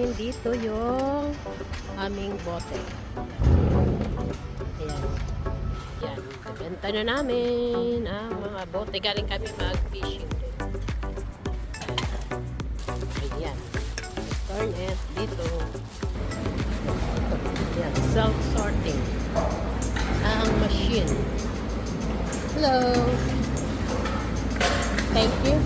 Dito yung aming bote. Ayan. Ayan. Benta na namin ang mga bote. Galing kami mag-fishing. Ayan. Turn it dito. Ayan. Self-sorting. Ang machine. Hello. Thank you.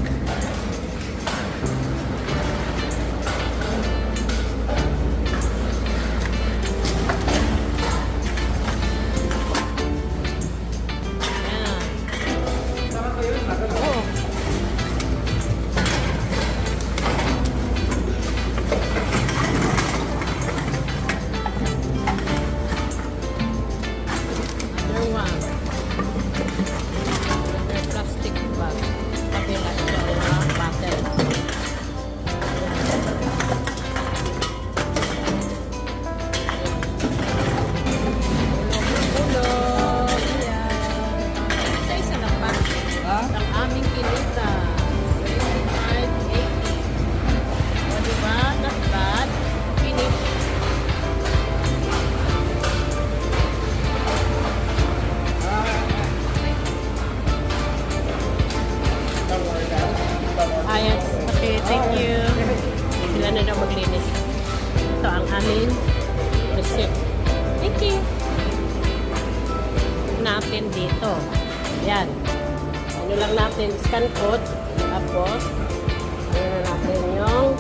Thank you. Sila na daw maglinis. Ito ang aming receipt. Thank you. Natin dito. Yan. Ano lang natin, scan code. Tapos, ano natin yung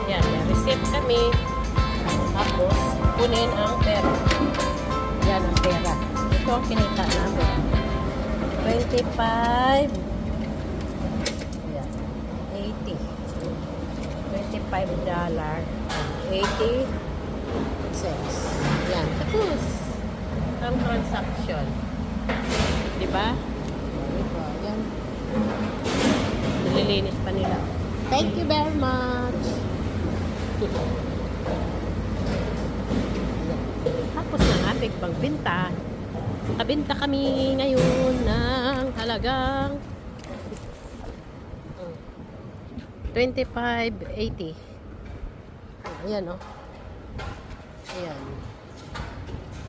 yan, receipt kami. Tapos, kunin ang pera. Yan ang pera. Ito ang kinita namin. 25. Yan. 80. $25. 80 cents. Yan. Tapos, ang transaction. Diba? Diba? Yan. Nililinis pa nila. Thank you very much. Tapos ng ating pagbenta. Nakabenta kami ngayon ng halagang $25.80. Ayan o. Ayan.